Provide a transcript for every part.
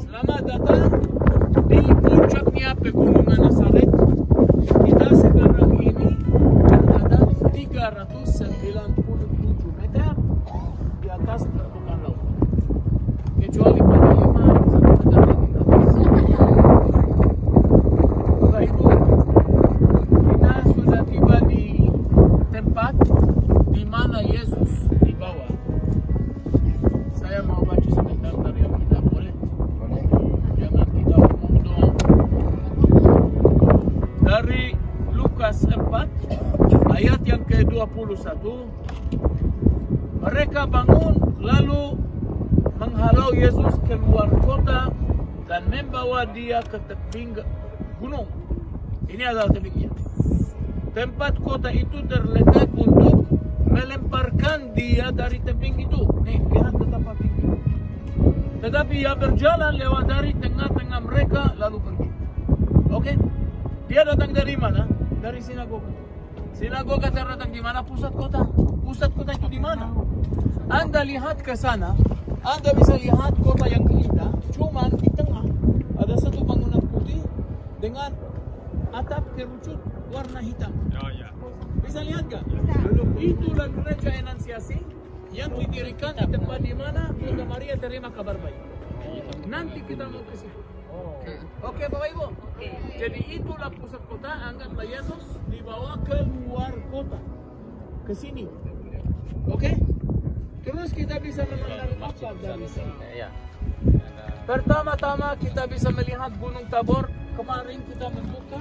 Selamat datang di puncaknya Pegunungan Nazaret. Kita sekarang ini berada 397 meter di atas permukaan laut. Kecuali pada 5 meter di atas. Setelah itu, kita sudah tiba di tempat di mana Yesus dibawa. Saya mau baca sebentar dari Alkitab, boleh? Jangan kita ngomong doang. Dari Lukas 4 ayat yang ke-21, mereka bangun lalu menghalau Yesus keluar kota dan membawa dia ke tebing gunung. Ini adalah tebingnya. Tempat kota itu terletak untuk melemparkan dia dari tebing itu. Nih, lihat betapa tinggi. Tetapi ia berjalan lewat dari tengah-tengah mereka lalu pergi. Oke? Dia datang dari mana? Dari sinagoga. Sinagoga terletak di mana? Pusat kota. Pusat kota itu di mana? Anda lihat ke sana, Anda bisa lihat kota yang indah. Cuman di tengah ada satu bangunan putih dengan atap kerucut warna hitam. Oh ya. Bisa lihat gak? Itulah gereja Annunciasi yang didirikan di tempat di mana Bunda Maria terima kabar baik. Nanti kita mau ke situ. Oke, Bapak Ibu. Jadi itulah pusat kota. Anggaplah Yesus dibawa keluar kota, ke sini. Oke? Terus kita bisa memandang apa dari sini? Pertama-tama kita bisa melihat Gunung Tabor. Kemarin kita membuka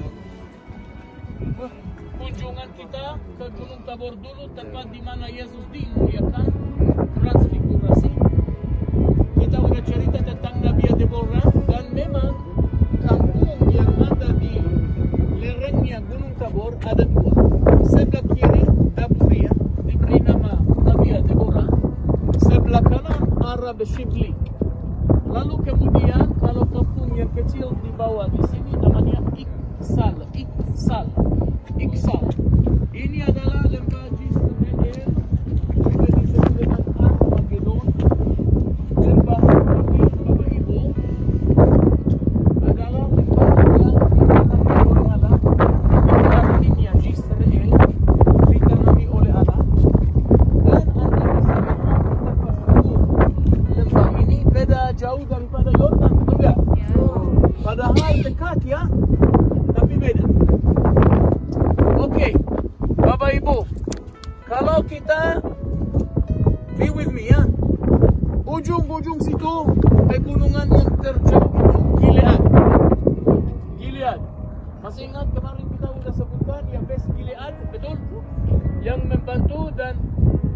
kunjungan kita ke Gunung Tabor dulu, tempat di mana Yesus dimuliakan, transfigurasi. Kita udah cerita tentang Nabi Deborah, dan memang kampung yang ada di lerengnya Gunung Tabor ada dua. Sebelah kiri Dapuria diberi nama Nabi Deborah, sebelah kanan Arab Shibli. Lalu kemudian kalau kampung yang kecil di bawah di sini namanya Iksal. Ini adalah lembah Jisrael, juga disebut dengan Armageddon. Lembah ini, Bapak Ibu, adalah lembah yang ditanami oleh Allah. Artinya Jisrael ditanami oleh Allah. Dan Anda bisa lihat betapa subur lembah ini beda jauh daripada Yordan, betul nggak? Padahal dekat ya, tapi beda. Oke, Bapak Ibu, kalau kita be with me ya, ujung-ujung situ pegunungan yang terjauh itu Gilead. Masih ingat kemarin kita sudah sebutkan yang best Gilead, betul? Yang membantu dan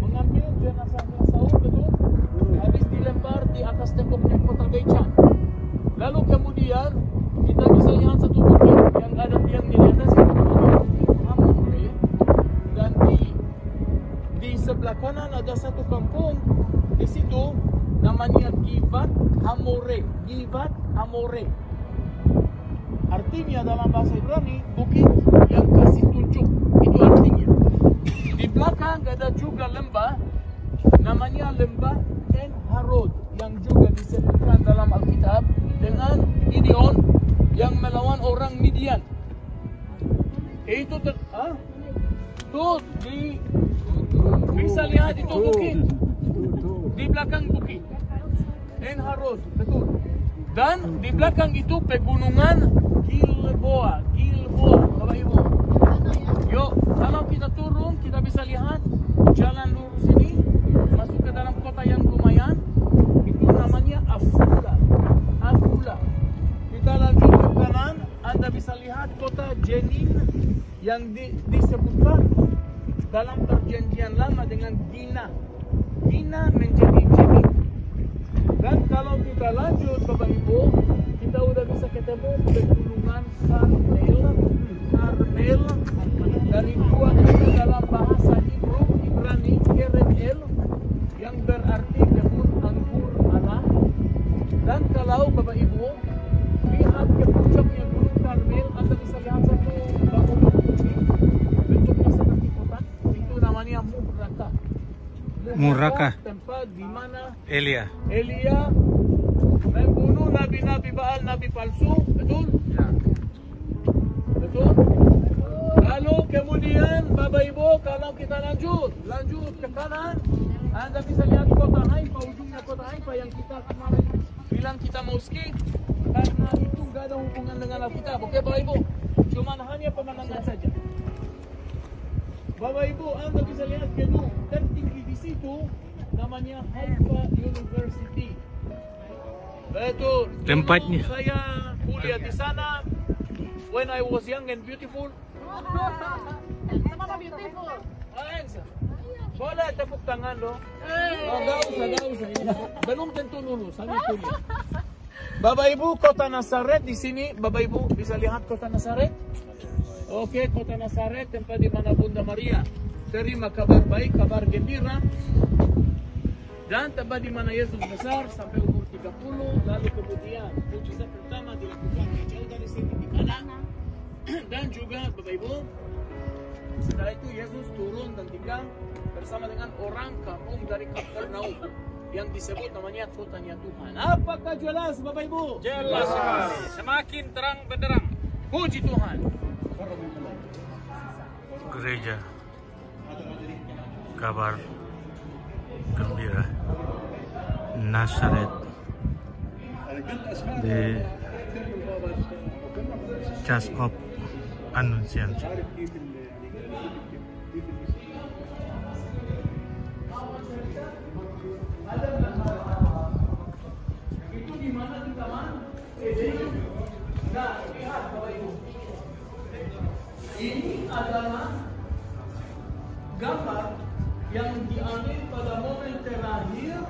mengambil jenazahnya Saul, betul? Habis dilempar di atas temboknya kota Beca. Lalu kemudian kita bisa lihat satu bukit yang ada tiangnya di atas, dan di sebelah kanan ada satu kampung di situ namanya Givat Hamore. Artinya dalam bahasa Ibrani bukit yang kasih tunjuk, itu artinya. Di belakang ada juga lembah namanya lembah En Harod yang juga disebutkan dalam Alkitab dengan Gideon yang melawan orang Midian. Itu tuh bisa lihat itu bukit di belakang bukit En Harod, betul. Dan di belakang itu pegunungan Gilboa, Bapak Ibu. Yuk, kalau kita turun kita bisa lihat jalan lurus ini masuk ke dalam kota yang lumayan. Itu namanya Afula. Kita lanjut ke kanan, Anda bisa lihat kota Jenin yang disebutkan dalam perjanjian lama dengan Gina menjadi Jenin. Dan kalau kita lanjut Bapak Ibu, kita udah bisa ketemu pegunungan Karmel. Dari dua itu dalam bahasa Hebrew namanya Muraka. Muraka. Tempat di mana Elia membunuh nabi-nabi Baal, nabi palsu, betul? Ya. Betul? Lalu kemudian Bapak Ibu, kalau kita lanjut ke kanan, Anda bisa lihat kota Haifa, ujungnya kota Haifa yang kita kemarin bilang kita mau skip karena itu nggak ada hubungan dengan Alkitab. Oke Bapak Ibu, cuman hanya pemandangan saja. Bapak Ibu, Anda bisa lihat gedung tertinggi di situ namanya Haifa University. Betul. Tempatnya. Dulu saya kuliah di sana when I was young and beautiful. Sama beautiful. Alensa. Boleh tepuk tangan loh. Oh, nggak usah. Belum tentu lulus, hanya kuliah. Bapak Ibu, kota Nazaret di sini. Bapak Ibu bisa lihat kota Nazaret. Oke, kota Nazaret tempat di mana Bunda Maria terima kabar baik, kabar gembira. Dan tempat di mana Yesus besar sampai umur 30. Lalu kemudian mukjizat pertama dilakukan jauh dari sini di Kana. Dan juga Bapak Ibu, setelah itu Yesus turun dan tinggal bersama dengan orang kampung dari Kapernaum yang disebut namanya kotanya Tuhan. Apakah jelas Bapak Ibu? Jelas sekali. Semakin terang benderang. Puji Tuhan. Gereja kabar gembira Nazaret di Church of Annunciation. Itu di mana di taman? Nah, lihat Bapak Ibu. Ini adalah gambar yang diambil pada momen terakhir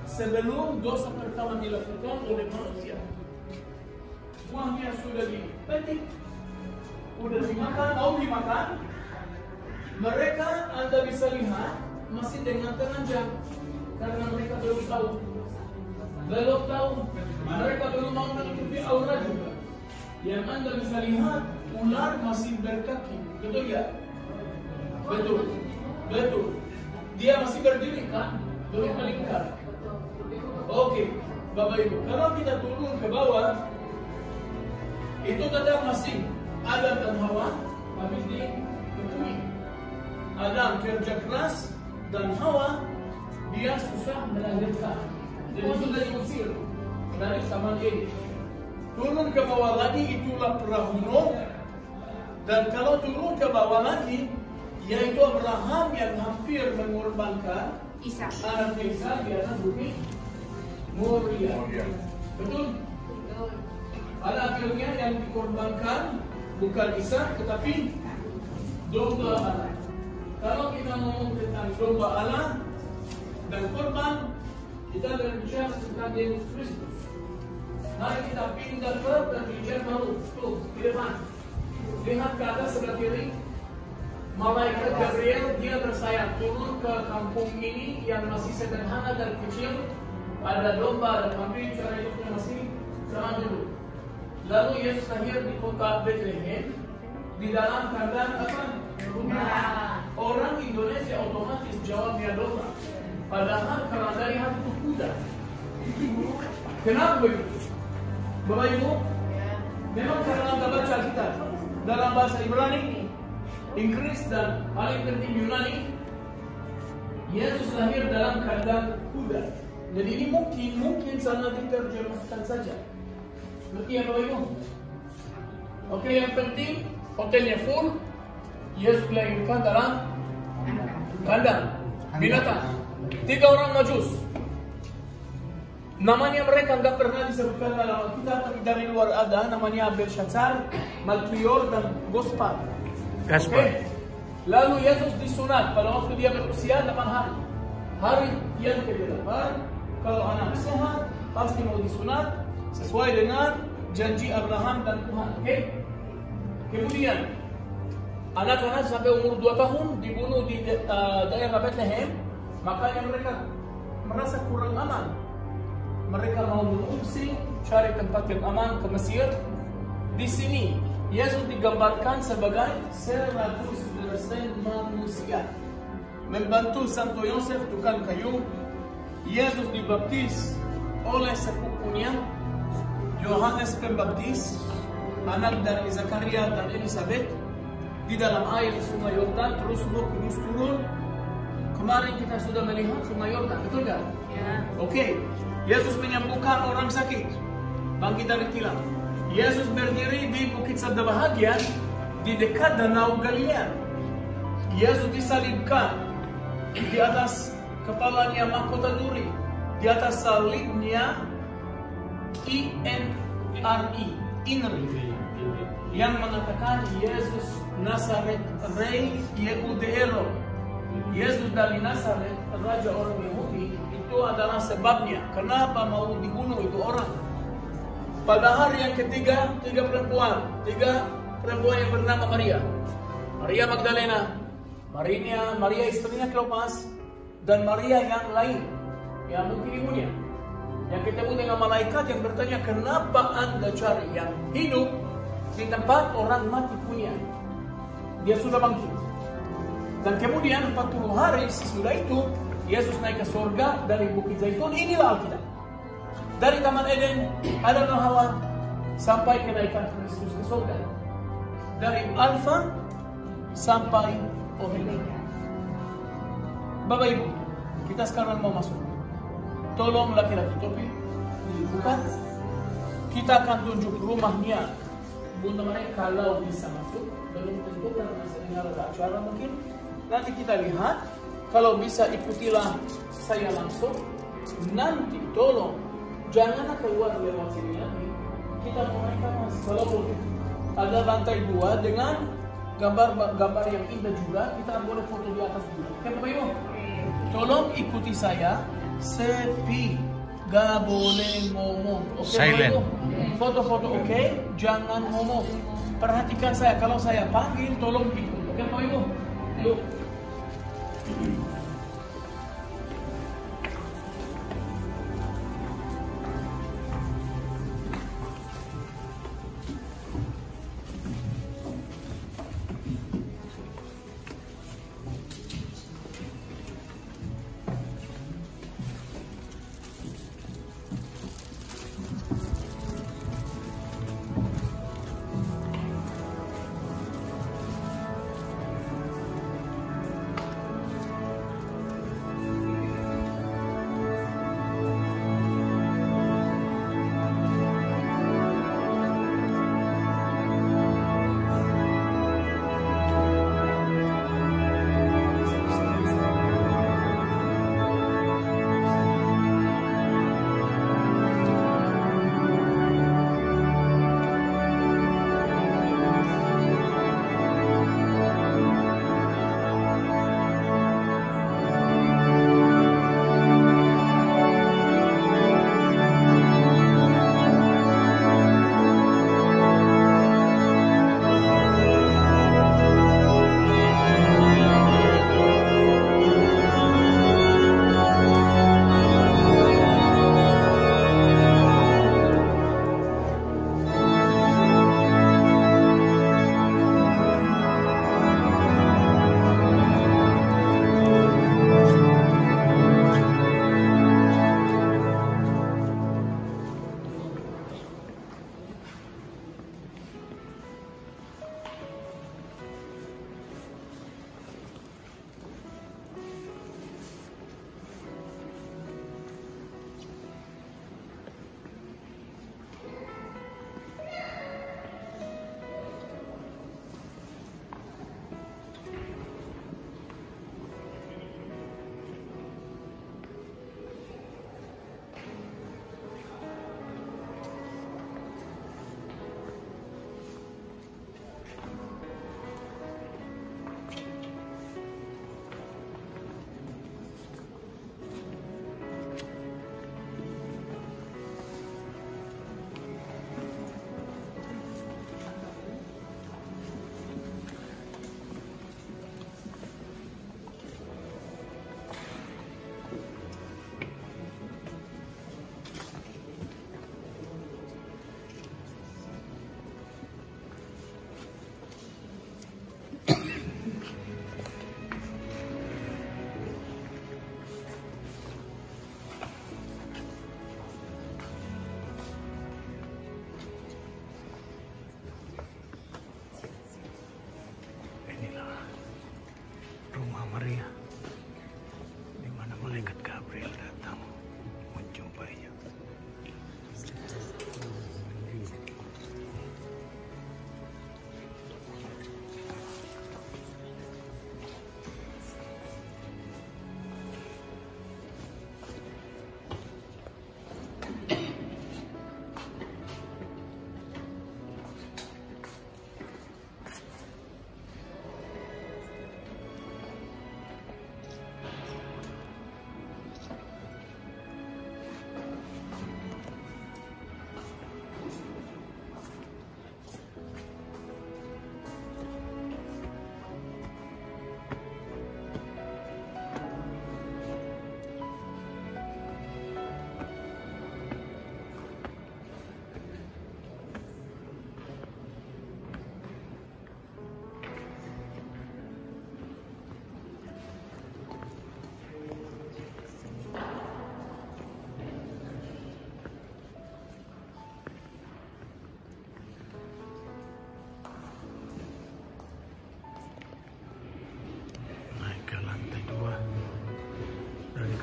sebelum dosa pertama dilakukan oleh manusia. Buahnya sudah dipetik, sudah dimakan, mau dimakan. Mereka Anda bisa lihat masih dengan telanjang karena mereka belum tahu. Mereka belum mau menutupi aurat juga. Yang Anda bisa lihat ular masih berkaki, betul ya? Betul. Dia masih berdiri kan? Belum melingkar. Oke, Bapak Ibu, kalau kita turun ke bawah, itu tetap masih Adam dan Hawa habis diketui. Adam kerja keras dan Hawa dia susah melahirkan. Jadi sudah diusir dari Taman Eden. Turun ke bawah lagi itulah perahu Nuh. Dan kalau turun ke bawah lagi, yaitu Abraham yang hampir mengorbankan anak Isa di atas bumi Moria. Betul? Pada akhirnya yang dikorbankan bukan Isa tetapi domba Allah. Kalau kita ngomong tentang domba Allah dan korban, kita berbicara tentang Yesus Kristus. Mari kita pindah ke perjanjian baru. Tuh, di depan. Lihat ke atas sebelah kiri. Malaikat Gabriel dia bersayap turun ke kampung ini yang masih sederhana dan kecil. Ada domba, ada kambing, cara hidupnya masih sama dulu. Lalu Yesus lahir di kota Bethlehem di dalam kandang apa? Domba. Orang Indonesia otomatis jawabnya domba. Padahal kalau dari hantu kuda. Kenapa begitu? Bapak Ibu, memang karena Anda baca Alkitab dalam bahasa Ibrani, Inggris dan paling penting Yunani, Yesus lahir dalam kandang kuda. Jadi ini mungkin sangat diterjemahkan saja. Berarti ya Bapak Ibu? Oke, yang penting hotelnya full, Yesus dilahirkan dalam kandang binatang. 3 orang majus. Namanya mereka nggak pernah disebutkan dalam Alkitab, tapi dari luar ada namanya Belshazzar, Melchior dan Gaspar. Okay. Lalu Yesus disunat pada waktu dia berusia 8 hari. Hari yang ke-8, kalau anak sehat pasti mau disunat sesuai dengan janji Abraham dan Tuhan. Okay? Kemudian anak-anak sampai umur 2 tahun dibunuh di daerah Bethlehem, makanya mereka merasa kurang aman. Mereka mau mengungsi, cari tempat yang aman ke Mesir. Di sini Yesus digambarkan sebagai 100% manusia. membantu Santo Yosef tukang kayu. Yesus dibaptis oleh sepupunya Yohanes Pembaptis, anak dari Zakaria dan Elizabeth, di dalam air Sungai Yordan. Terus Roh Kudus turun. Kemarin kita sudah melihat Sungai Yordan, betul gak? Ya. Oke. Yesus menyembuhkan orang sakit, bangkit dari tilam. Yesus berdiri di Bukit Sabda Bahagia di dekat Danau Galilea. Yesus disalibkan, di atas kepalanya mahkota duri, di atas salibnya INRI, yang mengatakan Yesus Nazaret Rei Yehudeero. Yesus dari Nazaret, raja orang Yahudi. Itu adalah sebabnya kenapa mau dibunuh itu orang. Pada hari yang ketiga, tiga perempuan yang bernama Maria, Maria Magdalena, Maria istrinya Klopas, dan Maria yang lain, yang mungkin ibunya, yang ketemu dengan malaikat yang bertanya, kenapa Anda cari yang hidup di tempat orang mati punya? Dia sudah bangkit. Dan kemudian 40 hari sesudah itu, Yesus naik ke surga dari Bukit Zaitun. Inilah Alkitab. Dari Taman Eden, Adam dan Hawa, sampai kenaikan Kristus ke surga. Dari Alfa sampai Omega. Bapak Ibu, kita sekarang mau masuk. Tolong laki-laki topi dibuka. Kita akan tunjuk rumahnya Bunda Maria kalau bisa masuk. Belum tentu karena masih ada acara mungkin. Nanti kita lihat. Kalau bisa ikutilah saya langsung. Nanti tolong jangan keluar lewat sini lagi. Kita mau naikkan mas. Kalau ada lantai 2 dengan gambar yang indah juga, kita boleh foto di atas juga. Oke Bapak Ibu? Tolong ikuti saya. Sepi, gak boleh ngomong. Oke Bapak Ibu? Foto-foto oke, jangan ngomong. Perhatikan saya, kalau saya panggil tolong ikut. Oke Bapak Ibu? Yuk.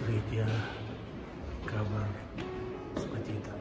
gereja kabar sukacita.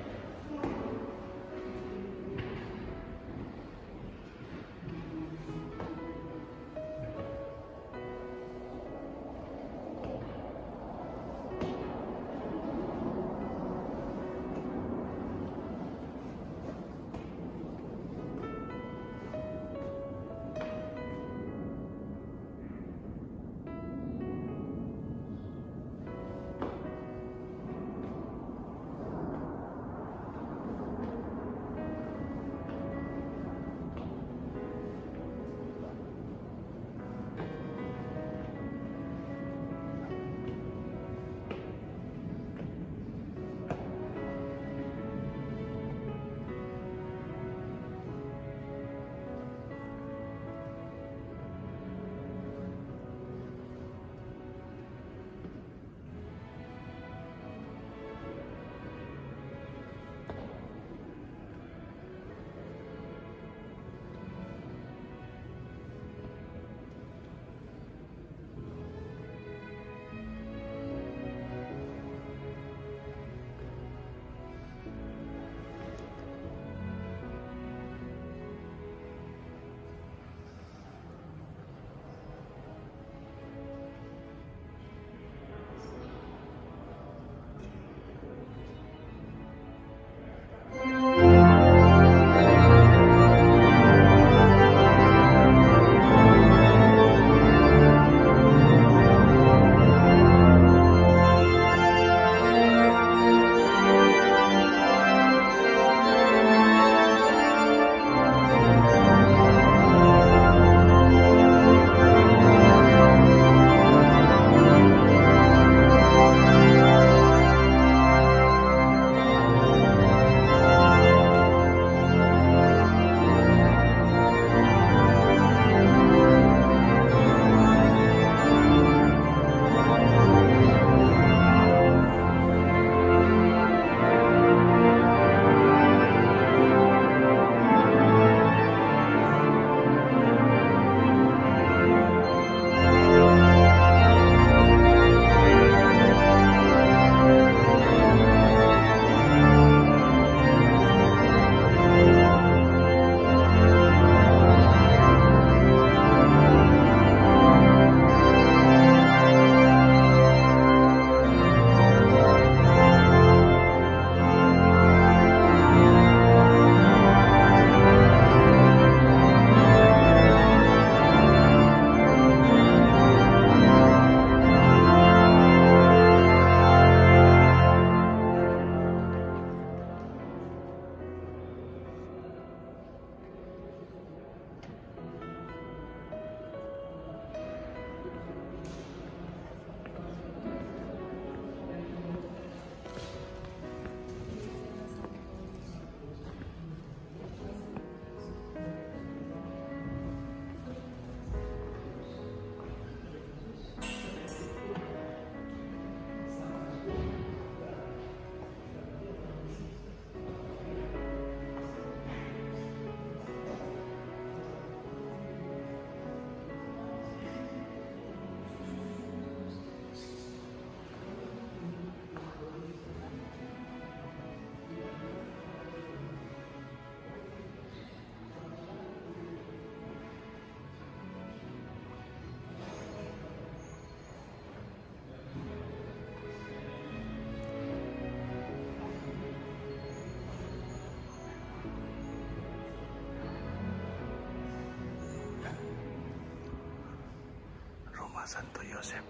Santo Yosef.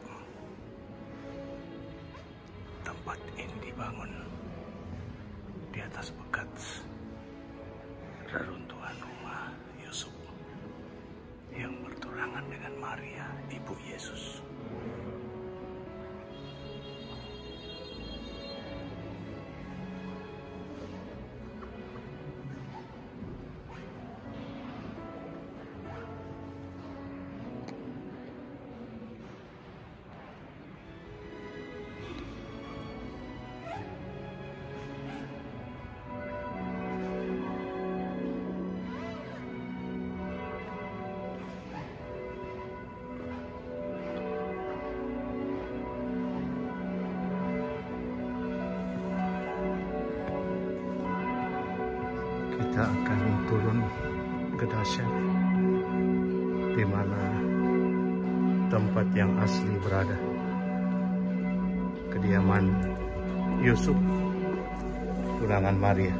Tempat ini dibangun di atas bekas reruntuhan rumah Yusuf yang berturangan dengan Maria, ibu Yesus. kita akan turun ke dasar di mana tempat yang asli berada, kediaman Yusuf tunangan Maria.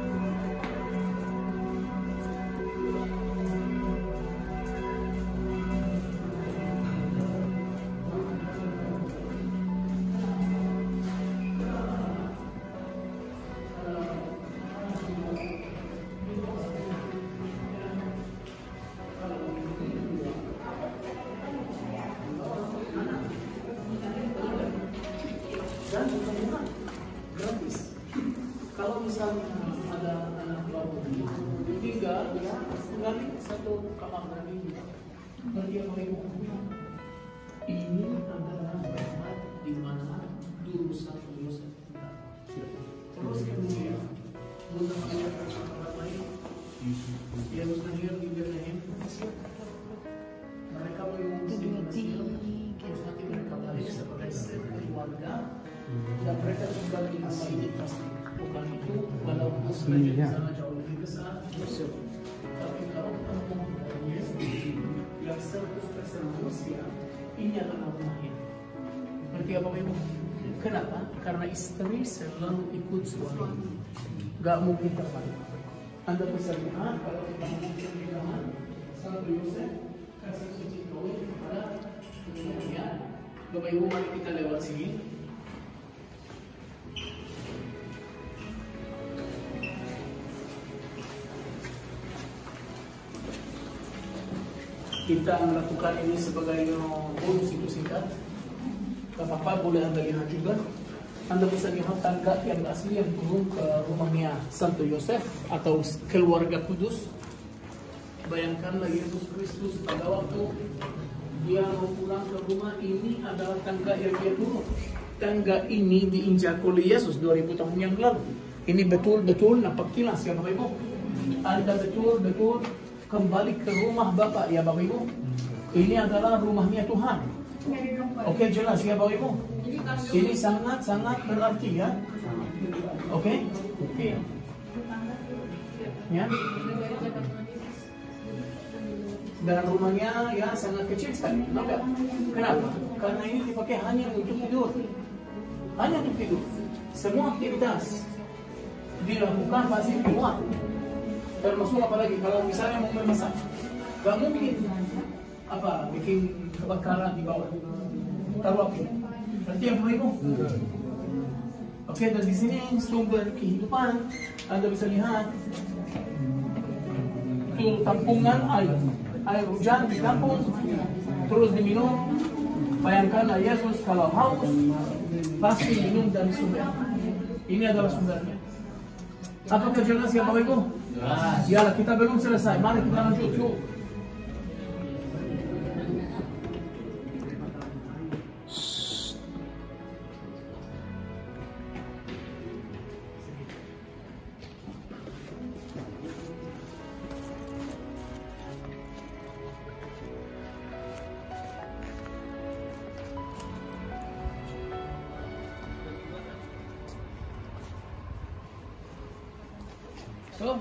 Dan gratis. Kalau misalnya ada anak baru tinggal ya tinggali satu kamar mandi. Berarti apa ibu? Ini adalah tempat di mana dulu Santo Yosef tinggal. Terus kemudian Bunda Maria ramai yang lahir di Bethlehem. Mereka mengungsi di Mesir. Terus nanti mereka balik sebagai keluarga. Dan mereka tinggal di rumah ini pasti bukan itu walaupun sebenarnya sana jauh lebih besar tapi kalau kamu yang 100% manusia ini adalah rumahnya. Berarti apa ibu? Kenapa? Karena istri selalu ikut suami, gak mungkin terbalik. Anda bisa lihat kalau kita mengucap pernikahan Santo Yosef kasih suci kawin kepada Maria. Bapak ibu mari kita lewat sini. Kita melakukan ini sebagai bonus itu singkat. Gak apa-apa, boleh Anda lihat juga. Anda bisa lihat tangga yang asli yang turun ke rumahnya Santo Yosef atau keluarga kudus. Bayangkanlah Yesus Kristus pada waktu dia mau pulang ke rumah, ini adalah tangga yang dia turun. Tangga ini diinjak oleh Yesus 2000 tahun yang lalu. Ini betul-betul nampak kilas ya Bapak Ibu. Anda betul-betul kembali ke rumah Bapak ya Bapak Ibu. Ini adalah rumahnya Tuhan. Oke, jelas ya Bapak Ibu. Ini sangat-sangat berarti ya. Oke. Ya. Dan rumahnya ya sangat kecil sekali. Kenapa? Karena ini dipakai hanya untuk tidur. Hanya untuk tidur. Semua aktivitas dilakukan pasti di luar. Termasuk apalagi kalau misalnya mau memasak, gak mungkin bikin kebakaran di bawah taruh api. Berarti yang ibu. Oke, dan di sini sumber kehidupan Anda bisa lihat itu tampungan air hujan di kampung terus diminum. Bayangkanlah Yesus kalau haus pasti minum dari sumber. Ini adalah sumbernya. Apakah jelas ya Bapak Ibu? Ya, kita belum selesai. Mari kita lanjut yuk. So